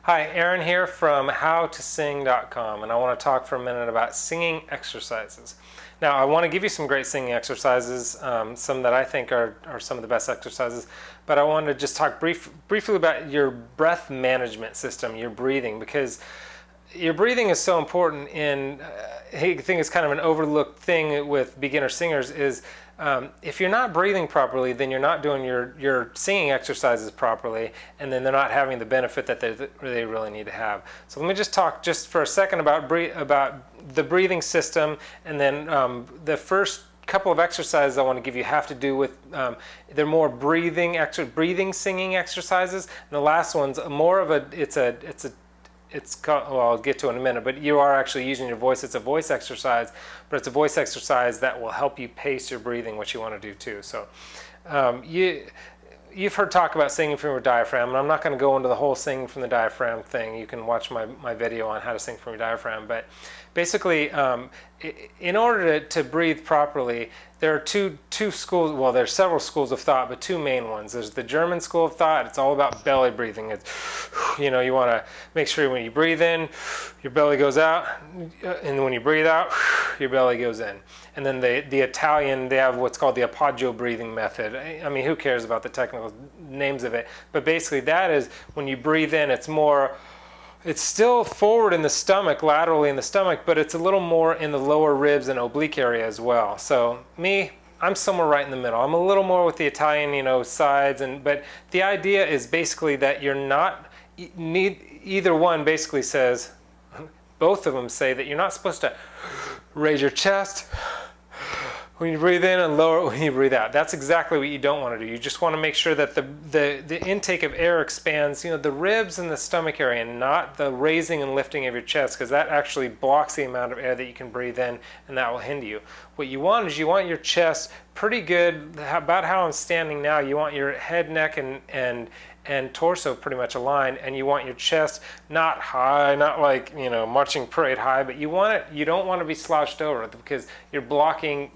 Hi, Aaron here from howtosing.com, and I want to talk for a minute about singing exercises. Now, I want to give you some great singing exercises, some that I think are some of the best exercises, but I want to just talk briefly about your breath management system, your breathing, because your breathing is so important in, I think it's kind of an overlooked thing with beginner singers is if you're not breathing properly, then you're not doing your singing exercises properly, and then they're not having the benefit that they really need to have. So let me just talk just for a second about the breathing system, and then the first couple of exercises I want to give you have to do with they're more breathing singing exercises, and the last one's more of it's called, well, I'll get to it in a minute, but you are actually using your voice. It's a voice exercise, but it's a voice exercise that will help you pace your breathing, which you want to do too. So you've heard talk about singing from your diaphragm, and I'm not going to go into the whole singing from the diaphragm thing. You can watch my video on how to sing from your diaphragm, but basically in order to breathe properly, there are two schools, well, there's several schools of thought, but two main ones. There's the German school of thought. It's all about belly breathing. It's, you want to make sure when you breathe in, your belly goes out, and when you breathe out, your belly goes in. And then the Italian, they have what's called the appoggio breathing method. I mean, who cares about the technical names of it? But basically that is when you breathe in, it's still forward in the stomach, laterally in the stomach, but it's a little more in the lower ribs and oblique area as well. So I'm somewhere right in the middle. I'm a little more with the Italian, sides, but the idea is basically that you're not, either one basically says, both of them say that you're not supposed to raise your chest when you breathe in and lower when you breathe out. That's exactly what you don't want to do. You just want to make sure that the intake of air expands, the ribs and the stomach area, and not the raising and lifting of your chest, because that actually blocks the amount of air that you can breathe in, and that will hinder you. What you want is you want your chest pretty good, about how I'm standing now. You want your head, neck, and torso pretty much aligned, and you want your chest not high, not like marching parade high, but you don't want to be slouched over, because you're blocking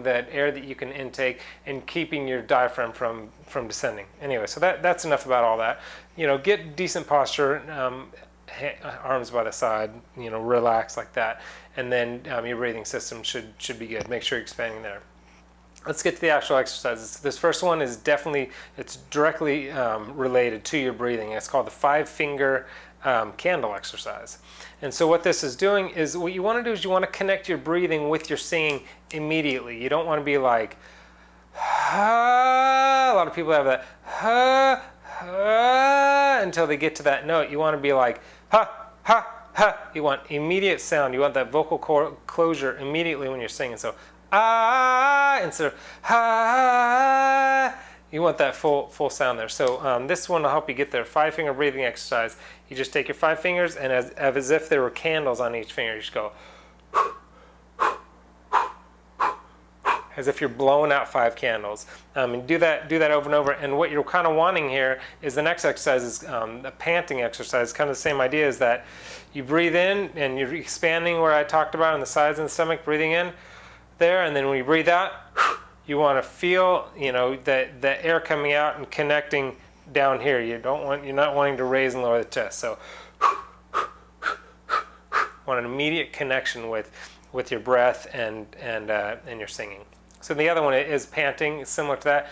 that air that you can intake and keeping your diaphragm from descending. Anyway, so that's enough about all that. Get decent posture, arms by the side, relax like that, and then your breathing system should be good. Make sure you're expanding there. Let's get to the actual exercises. This first one is it's directly related to your breathing. It's called the 5-finger candle exercise. And so what this is doing is, what you want to do is you want to connect your breathing with your singing immediately. You don't want to be like, ha. A lot of people have that, ha, ha, until they get to that note. You want to be like, ha, ha, ha. You want immediate sound. You want that vocal closure immediately when you're singing. So, ah, instead of ha. You want that full sound there. So this one will help you get there. 5-finger breathing exercise. You just take your 5 fingers, and as if there were candles on each finger, you just go as if you're blowing out 5 candles. And do that over and over. And what you're kind of wanting here is the next exercise is a panting exercise. Kind of the same idea, is that you breathe in and you're expanding where I talked about on the sides and the stomach, breathing in there, and then when you breathe out, you want to feel the air coming out and connecting down here. You're not wanting to raise and lower the chest. So want an immediate connection with your breath and your singing. So the other one is panting. It's similar to that.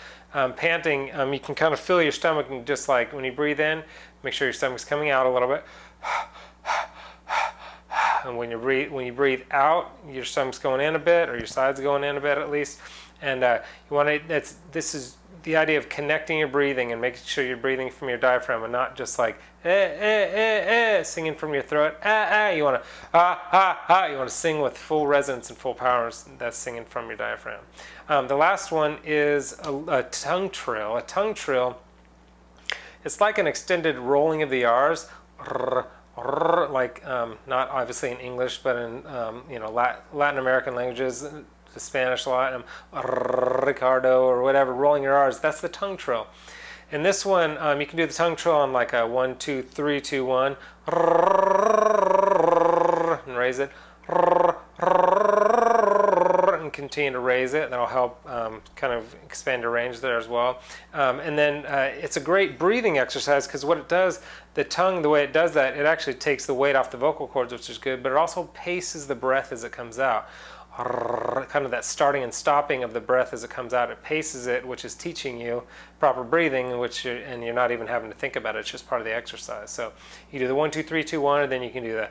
Panting, you can kind of feel your stomach, and just like when you breathe in, make sure your stomach's coming out a little bit. And when you breathe out, your stomach's going in a bit, or your side's going in a bit at least. And you want to. This is the idea of connecting your breathing and making sure you're breathing from your diaphragm, and not just like singing from your throat. You want to You want to sing with full resonance and full power. That's singing from your diaphragm. The last one is a tongue trill. A tongue trill. It's like an extended rolling of the R's. Like not obviously in English, but in Latin American languages, the Spanish, Latin, Ricardo or whatever, rolling your R's. That's the tongue trill. In this one, you can do the tongue trill on like a 1, 2, 3, 2, 1, and raise it, and continue to raise it. That'll help kind of expand your range there as well. And then it's a great breathing exercise because what it does, the tongue, the way it does that, it actually takes the weight off the vocal cords, which is good, but it also paces the breath as it comes out. Kind of that starting and stopping of the breath as it comes out. It paces it, which is teaching you proper breathing, and you're not even having to think about it. It's just part of the exercise. So you do the 1, 2, 3, 2, 1, and then you can do the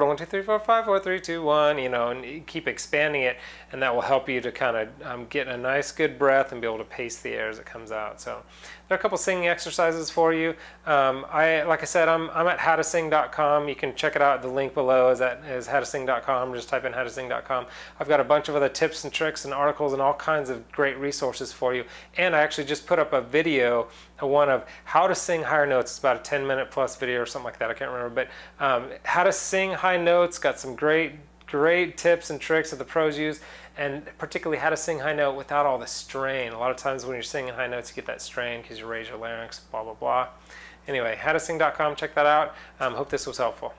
1, 2, 3, 4, 5, 4, 3, 2, 1, you know, and keep expanding it, and that will help you to kind of get a nice good breath and be able to pace the air as it comes out. So there are a couple singing exercises for you. Like I said, I'm at howtosing.com. You can check it out. The link below is howtosing.com. Just type in howtosing.com. I've got a bunch of other tips and tricks and articles and all kinds of great resources for you. And I actually just put up a video, one of how to sing higher notes. It's about a 10-minute plus video or something like that. I can't remember, but how to sing high notes. Got some great tips and tricks that the pros use, and particularly how to sing high note without all the strain. A lot of times when you're singing high notes, you get that strain because you raise your larynx, blah, blah, blah. Anyway, howtosing.com, check that out. Hope this was helpful.